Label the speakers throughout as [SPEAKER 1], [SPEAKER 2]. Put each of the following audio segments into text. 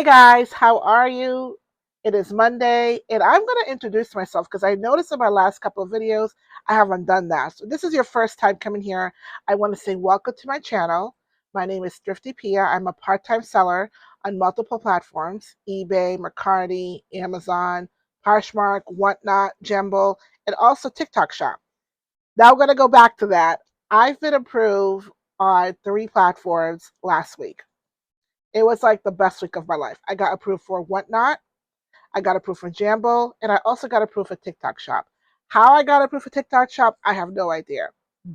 [SPEAKER 1] guys, how are you? It is Monday, and I'm going to introduce myself because I noticed in my last couple of videos I haven't done that. So this is your first time coming here. I want to say welcome to my channel. My name is Thrifty Pia. I'm a part-time seller on multiple platforms: eBay, Mercari, Amazon, Poshmark, Whatnot, Jumble, and also TikTok Shop. Now I'm going to go back to that. I've been approved on 3 platforms last week. It was like the best week of my life. I got approved for Whatnot, I got approved for Jambo, and I also got approved for TikTok Shop. How I got approved for TikTok Shop, I have no idea.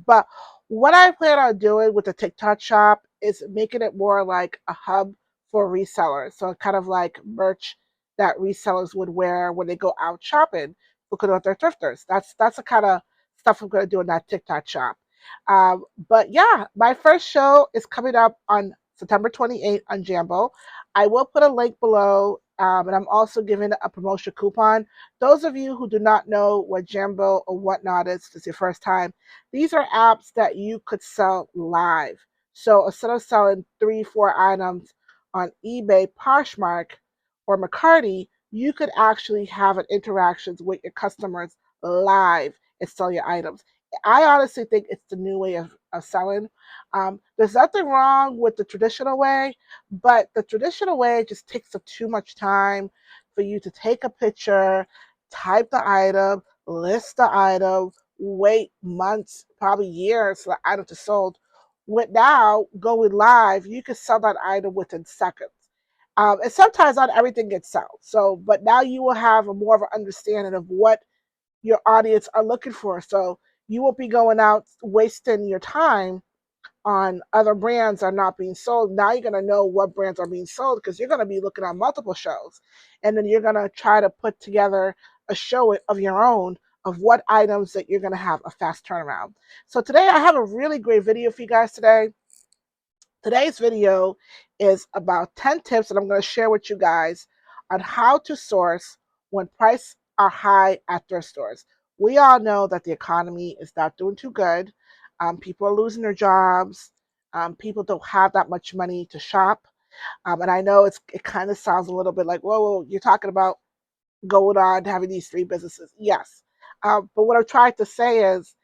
[SPEAKER 1] But what I plan on doing with the TikTok Shop is making it more like a hub for resellers. So kind of like merch that resellers would wear when they go out shopping because they're thrifters. That's the kind of stuff I'm going to do in that TikTok Shop. But yeah, my first show is coming up on September 28th on Jambo. I will put a link below, and I'm also giving a promotion coupon. Those of you who do not know what Jambo or Whatnot is, if it's your first time, these are apps that you could sell live. So instead of selling 3, 4 items on eBay, Poshmark, or Mercari, you could actually have an interactions with your customers live and sell your items. I honestly think it's the new way of selling. There's nothing wrong with the traditional way, but the traditional way just takes up too much time for you to take a picture, type the item, list the item, wait months, probably years for the item to sold. With now going live, you can sell that item within seconds. And sometimes not everything gets sold. So, but now you will have a more of an understanding of what your audience are looking for. So you won't be going out wasting your time on other brands are not being sold. Now you're going to know what brands are being sold because you're going to be looking at multiple shows. And then you're going to try to put together a show of your own of what items that you're going to have a fast turnaround. So today I have a really great video for you guys today. Today's video is about 10 tips that I'm going to share with you guys on how to source when prices are high at thrift stores. We all know that the economy is not doing too good. People are losing their jobs. People don't have that much money to shop. And I know it kind of sounds a little bit like, whoa, you're talking about going on having these 3 businesses. Yes. But what I'm trying to say is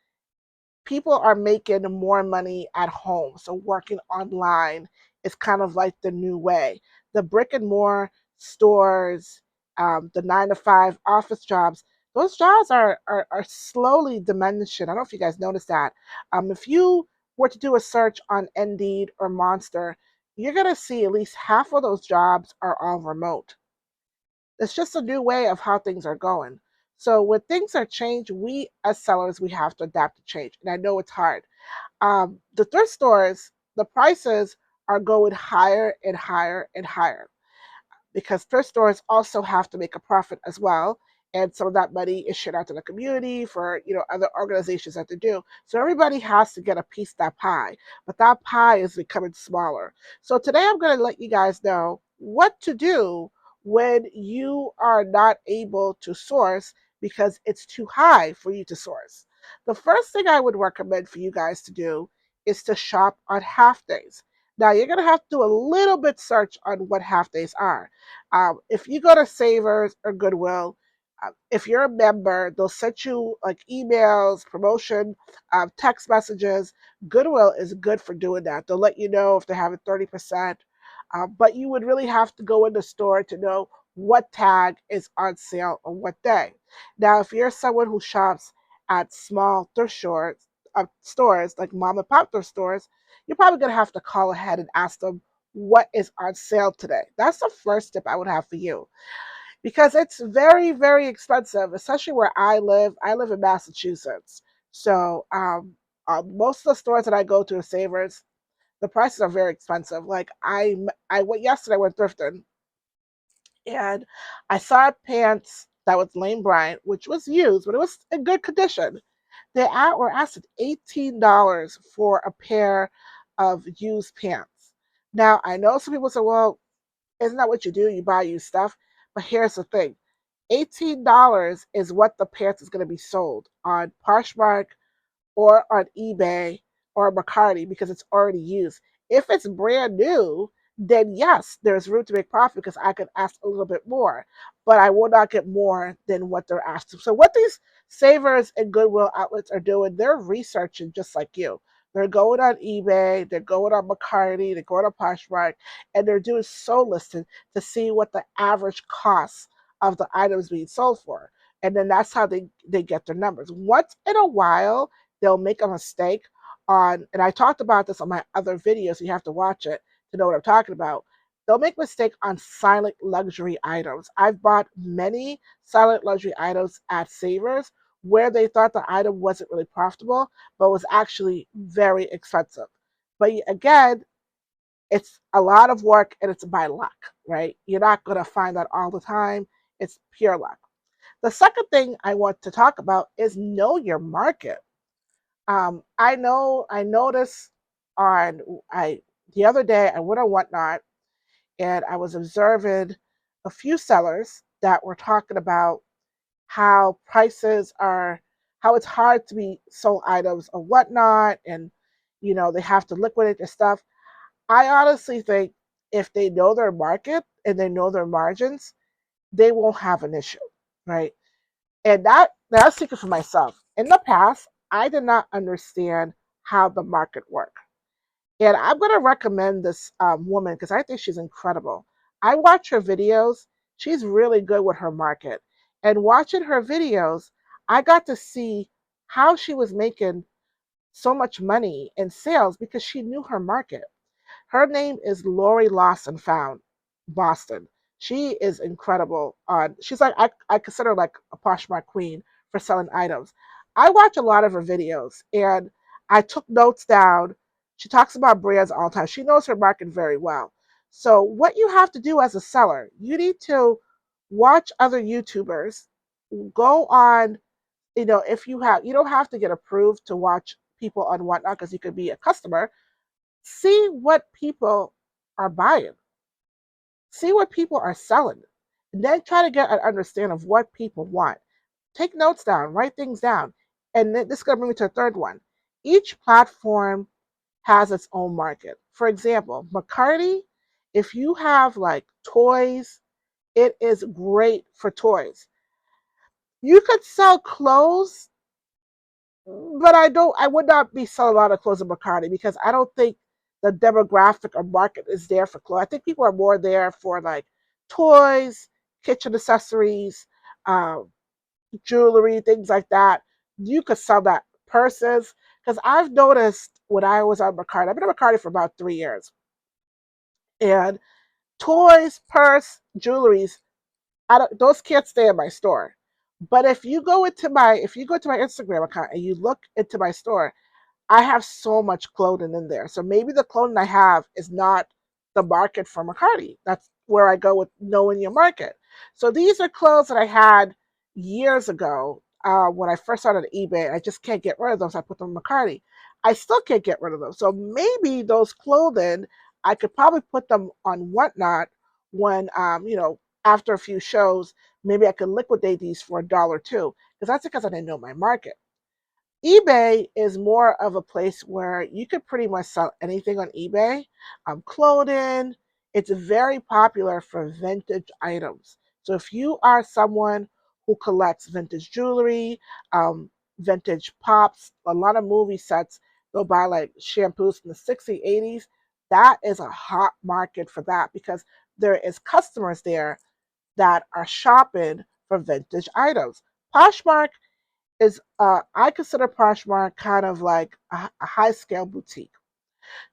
[SPEAKER 1] people are making more money at home. So working online is kind of like the new way. The brick and mortar stores, the 9 to 5 office jobs, those jobs are slowly diminishing. I don't know if you guys noticed that. If you were to do a search on Indeed or Monster, you're going to see at least half of those jobs are all remote. It's just a new way of how things are going. So when things are changed, we as sellers, we have to adapt to change. And I know it's hard. The thrift stores, the prices are going higher and higher and higher because thrift stores also have to make a profit as well. And some of that money is shared out to the community for other organizations that they do. So everybody has to get a piece of that pie, but that pie is becoming smaller. So today I'm going to let you guys know what to do when you are not able to source because it's too high for you to source. The first thing I would recommend for you guys to do is to shop on half days. Now you're going to have to do a little bit search on what half days are. If you go to Savers or Goodwill, if you're a member, they'll send you like emails, promotion, text messages. Goodwill is good for doing that. They'll let you know if they're having 30%. But you would really have to go in the store to know what tag is on sale on what day. Now, if you're someone who shops at small thrift stores like mom and pop thrift stores, you're probably going to have to call ahead and ask them what is on sale today. That's the first tip I would have for you because it's very, very expensive, especially where I live. I live in Massachusetts. So most of the stores that I go to are Savers. The prices are very expensive. Like I went yesterday, I went thrifting and I saw pants that was Lane Bryant, which was used, but it was in good condition. They were asked $18 for a pair of used pants. Now, I know some people say, well, isn't that what you do? You buy used stuff. But here's the thing. $18 is what the pants is going to be sold on Poshmark or on eBay or Mercari because it's already used. If it's brand new, then yes, there's room to make profit because I could ask a little bit more, but I will not get more than what they're asking. So what these savers and Goodwill outlets are doing, they're researching just like you. They're going on eBay, they're going on McCarty, they're going on Poshmark, and they're doing soul listing to see what the average cost of the items being sold for. And then that's how they get their numbers. Once in a while, they'll make a mistake on, and I talked about this on my other videos, you have to watch it to know what I'm talking about. They'll make mistake on silent luxury items. I've bought many silent luxury items at Savers where they thought the item wasn't really profitable, but was actually very expensive. But again, it's a lot of work and it's by luck, right? You're not going to find that all the time. It's pure luck. The second thing I want to talk about is know your market. I noticed on I the other day I went on Whatnot and I was observing a few sellers that were talking about how prices are, how it's hard to be sold items or whatnot, and they have to liquidate their stuff. I honestly think if they know their market and they know their margins, they won't have an issue, right? And that's speaking for myself. In the past, I did not understand how the market worked. And I'm going to recommend this woman because I think she's incredible. I watch her videos. She's really good with her market. And watching her videos, I got to see how she was making so much money in sales because she knew her market. Her name is Lori Lawson Found, Boston. She is incredible. She's like I consider her like a Poshmark queen for selling items. I watch a lot of her videos and I took notes down. She talks about brands all the time. She knows her market very well. So what you have to do as a seller, you need to watch other YouTubers. Go on, if you don't have to get approved to watch people on Whatnot because you could be a customer. See what people are buying, see what people are selling, and then try to get an understanding of what people want. Take notes down, write things down. And then this is going to bring me to a third one. Each platform has its own market. For example, McCarty, if you have like toys, it is great for toys. You could sell clothes, but I would not be selling a lot of clothes in McCarty because I don't think the demographic or market is there for clothes. I think people are more there for like toys, kitchen accessories, um, jewelry, things like that. You could sell that, purses, because I've noticed when I was on McCarty, I've been on McCarty for about 3 years, and toys, purse, jewelries, those can't stay in my store. But if you go to my Instagram account and you look into my store, I have so much clothing in there. So maybe the clothing I have is not the market for McCarty. That's where I go with knowing your market. So these are clothes that I had years ago when I first started eBay. I just can't get rid of them, so I put them in McCarty. I still can't get rid of them. So maybe those clothing, I could probably put them on Whatnot when, after a few shows, maybe I could liquidate these for $1 too, because that's because I didn't know my market. eBay is more of a place where you could pretty much sell anything on eBay. Clothing, it's very popular for vintage items. So if you are someone who collects vintage jewelry, vintage pops, a lot of movie sets, they'll buy like shampoos from the 60s, 80s. That is a hot market for that because there is customers there that are shopping for vintage items. Poshmark is I consider Poshmark kind of like a high scale boutique.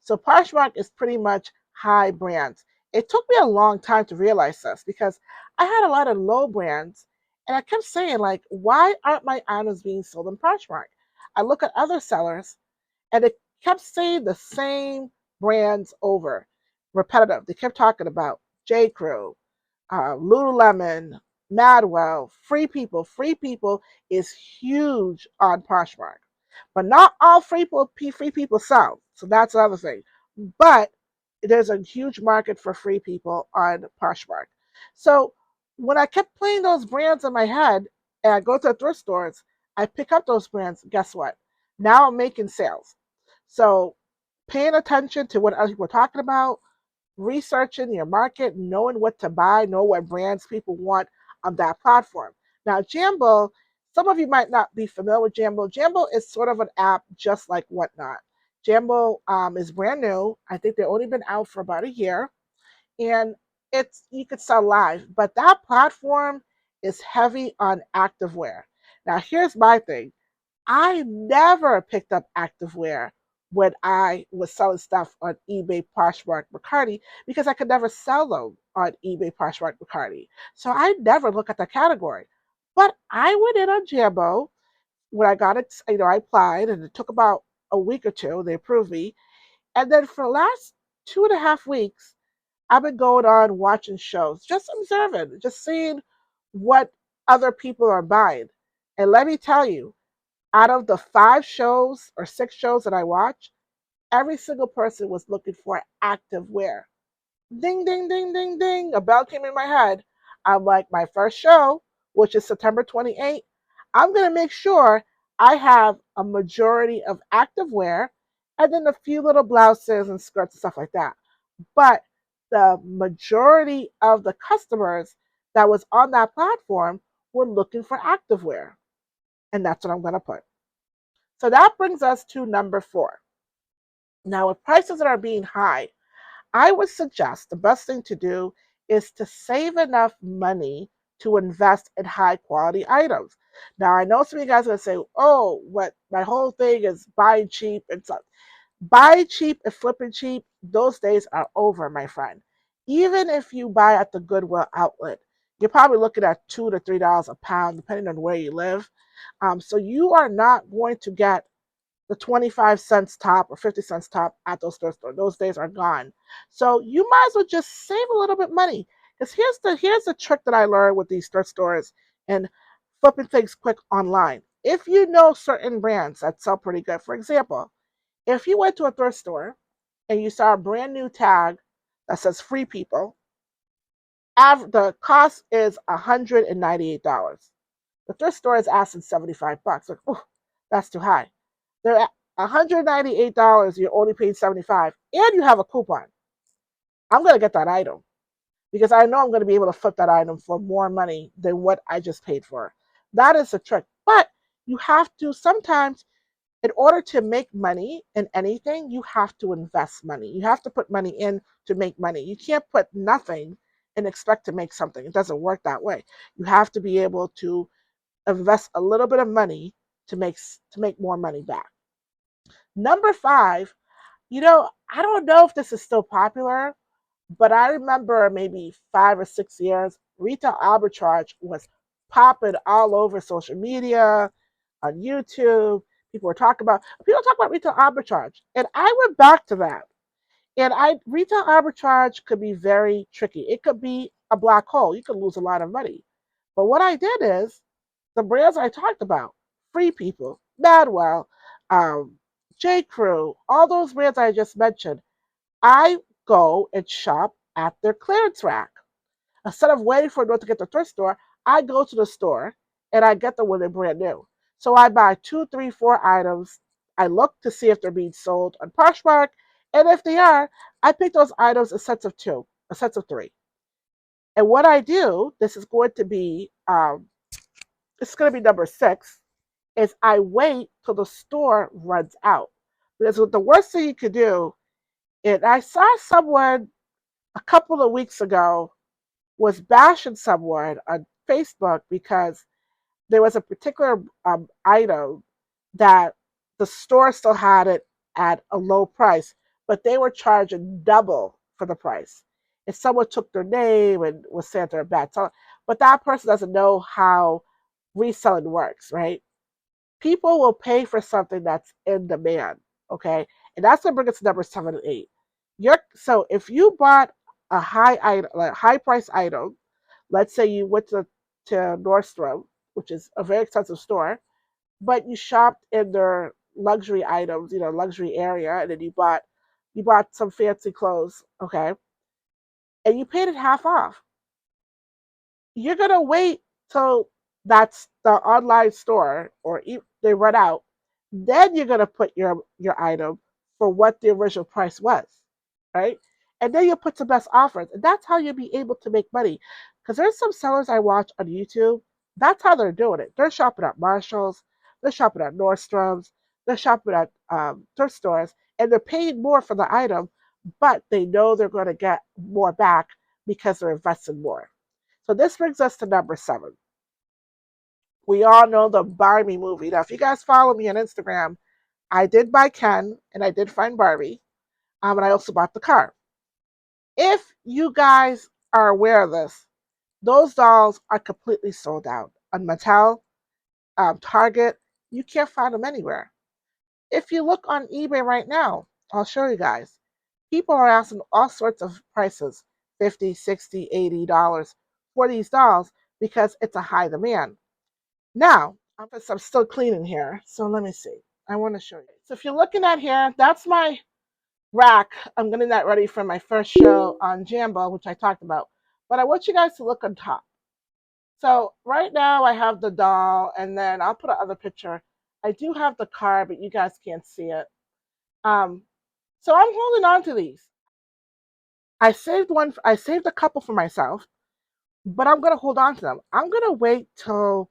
[SPEAKER 1] So Poshmark is pretty much high brands. It took me a long time to realize this because I had a lot of low brands and I kept saying like, why aren't my items being sold in Poshmark? I look at other sellers and it kept saying the same brands over, repetitive. They kept talking about J. Crew, Lululemon, Madwell, Free People. Free People is huge on Poshmark, but not all free people sell. So that's another thing. But there's a huge market for free people on Poshmark. So when I kept playing those brands in my head, and I go to the thrift stores, I pick up those brands. Guess what? Now I'm making sales. So paying attention to what other people are talking about, researching your market, knowing what to buy, know what brands people want on that platform. Now, Jambo, some of you might not be familiar with Jambo. Jambo is sort of an app just like Whatnot. Jambo is brand new. I think they've only been out for about a year, and it's you could sell live, but that platform is heavy on activewear. Now, here's my thing. I never picked up activewear when I was selling stuff on eBay, Poshmark, Mercari, because I could never sell them on eBay, Poshmark, Mercari. So I never look at the category. But I went in on Jambo when I got it. I applied, and it took about a week or two. They approved me, and then for the last 2.5 weeks, I've been going on watching shows, just observing, just seeing what other people are buying. And let me tell you, out of the 5 shows or 6 shows that I watched, every single person was looking for active wear. Ding, ding, ding, ding, ding. A bell came in my head. I'm like, my first show, which is September 28th, I'm going to make sure I have a majority of active wear and then a few little blouses and skirts and stuff like that. But the majority of the customers that was on that platform were looking for activewear. And that's what I'm going to put. So that brings us to number 4. Now, with prices that are being high, I would suggest the best thing to do is to save enough money to invest in high quality items. Now, I know some of you guys are going to say, oh, what my whole thing is buying cheap and stuff. Buy cheap and flipping cheap, those days are over, my friend. Even if you buy at the Goodwill outlet, you're probably looking at $2 to $3 a pound, depending on where you live. So you are not going to get the 25 cents top or 50 cents top at those thrift stores. Those days are gone. So you might as well just save a little bit money. Because here's the trick that I learned with these thrift stores and flipping things quick online. If you know certain brands that sell pretty good, for example, if you went to a thrift store and you saw a brand new tag that says free people, the cost is $198. The thrift store is asking $75. Like, oh, that's too high. They're at $198, you're only paying $75, and you have a coupon. I'm going to get that item because I know I'm going to be able to flip that item for more money than what I just paid for. That is a trick. But you have to sometimes, in order to make money in anything, you have to invest money. You have to put money in to make money. You can't put nothing and expect to make something. It doesn't work that way. You have to be able to invest a little bit of money to make more money back. Number 5, I don't know if this is still popular, but I remember maybe 5 or 6 years, retail arbitrage was popping all over social media, on YouTube. People talk about retail arbitrage, and I went back to that. And retail arbitrage could be very tricky. It could be a black hole. You could lose a lot of money. But what I did is the brands I talked about, Free People, Madwell, um, J. Crew, all those brands I just mentioned, I go and shop at their clearance rack. Instead of waiting for them to get to the thrift store, I go to the store and I get them when they're brand new. So I buy 2, 3, 4 items. I look to see if they're being sold on Poshmark, and if they are, I pick those items in sets of 2, or sets of 3. And what I do, this is going to be number 6, is I wait till the store runs out. Because the worst thing you could do, and I saw someone a couple of weeks ago was bashing someone on Facebook because there was a particular item that the store still had it at a low price, but they were charging double for the price. If someone took their name and was saying they're a bad seller, but that person doesn't know how reselling works, right? People will pay for something that's in demand, okay? And that's what brings us to number 7 and 8. So if you bought a high item, like high price item, let's say you went to Nordstrom, which is a very expensive store, but you shopped in their luxury items, luxury area, and then you bought some fancy clothes, okay, and you paid it half off. You're gonna wait till that's the online store or they run out. Then you're gonna put your item for what the original price was, right? and then you put the best offers. And that's how you'll be able to make money. Because there's some sellers I watch on YouTube. That's how they're doing it. They're shopping at Marshalls, they're shopping at Nordstrom's, they're shopping at thrift stores, and they're paying more for the item, but they know they're going to get more back because they're investing more. So this brings us to number 7. We all know the Barbie movie. Now, if you guys follow me on Instagram, I did buy Ken and I did find Barbie, and I also bought the car. If you guys are aware of this, those dolls are completely sold out on Mattel, Target. You can't find them anywhere. If you look on eBay right now, I'll show you guys. People are asking all sorts of prices, $50, $60, $80 for these dolls because it's a high demand. Now, I'm still cleaning here, so let me see. I want to show you. So if you're looking at here, that's my rack. I'm getting that ready for my first show on Jambo, which I talked about. But I want you guys to look on top. So right now I have the doll, and then I'll put another picture. I do have the car, but you guys can't see it. So I'm holding on to these. I saved one. I saved a couple for myself, but I'm gonna hold on to them. I'm gonna wait till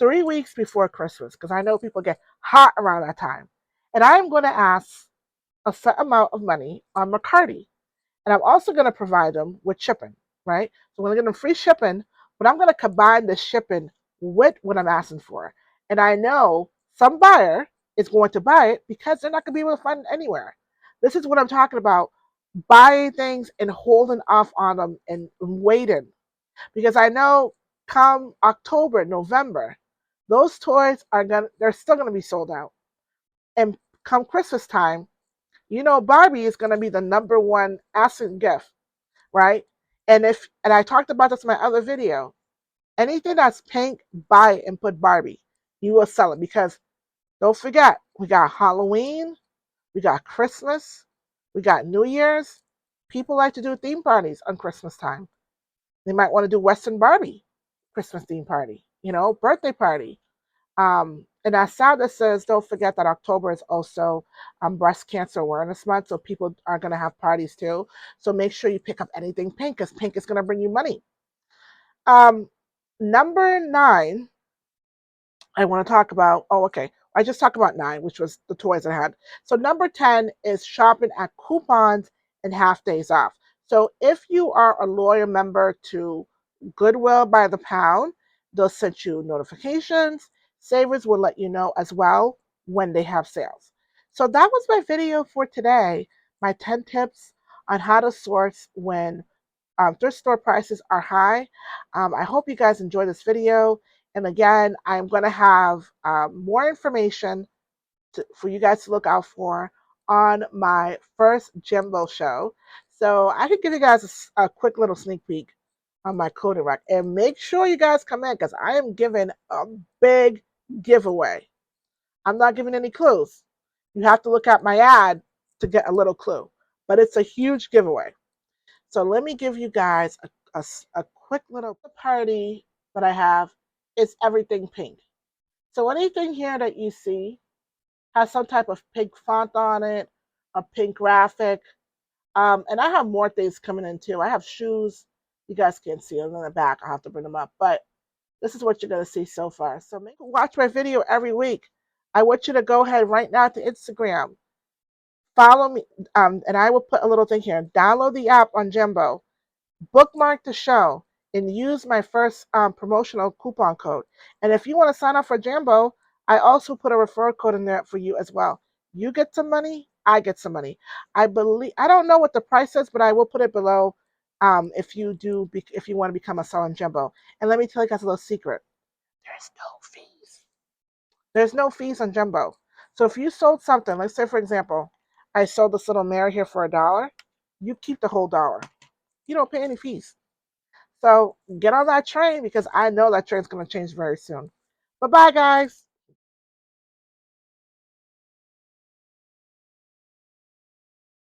[SPEAKER 1] 3 weeks before Christmas because I know people get hot around that time, and I'm gonna ask a set amount of money on McCarty. And I'm also going to provide them with shipping, right? So I'm going to give them free shipping, but I'm going to combine the shipping with what I'm asking for. And I know some buyer is going to buy it because they're not going to be able to find it anywhere. This is what I'm talking about, buying things and holding off on them and waiting. Because I know come October, November, those toys they're still going to be sold out. And come Christmas time, you know Barbie is going to be the number one asking gift, right? And I talked about this in my other video. Anything that's pink, buy it and put Barbie. You will sell it because don't forget, we got Halloween, we got Christmas, we got New Year's. People like to do theme parties on Christmas time. They might want to do Western Barbie Christmas theme party, birthday party. And that sound that says, don't forget that October is also Breast Cancer Awareness Month, so people are going to have parties too. So make sure you pick up anything pink because pink is going to bring you money. Number 9, I want to talk about. Oh, okay. I just talked about 9, which was the toys I had. So number 10 is shopping at coupons and half days off. So if you are a loyal member to Goodwill by the pound, they'll send you notifications. Savers will let you know as well when they have sales. So that was my video for today. My 10 tips on how to source when thrift store prices are high. I hope you guys enjoy this video. And again, I'm going to have more information for you guys to look out for on my first Jimbo show. So I can give you guys a quick little sneak peek on my coding rack. And make sure you guys come in because I am giving a big giveaway. I'm not giving any clues. You have to look at my ad to get a little clue. But it's a huge giveaway. So let me give you guys a quick little party that I have. It's everything pink. So anything here that you see has some type of pink font on it, a pink graphic. And I have more things coming in too. I have shoes. You guys can't see them in the back. I'll have to bring them up. But this is what you're going to see so far. So watch my video every week. I want you to go ahead right now to Instagram. Follow me. And I will put a little thing here. Download the app on Jimbo. Bookmark the show and use my first promotional coupon code. And if you want to sign up for Jambo, I also put a referral code in there for you as well. You get some money, I get some money. I don't know what the price is, but I will put it below if you want to become a seller in Jambo. And let me tell you guys a little secret. There's no fees. There's no fees on Jumbo. So if you sold something, let's say for example, I sold this little mirror here for $1, you keep the whole dollar. You don't pay any fees. So get on that train because I know that train's going to change very soon. Bye-bye, guys.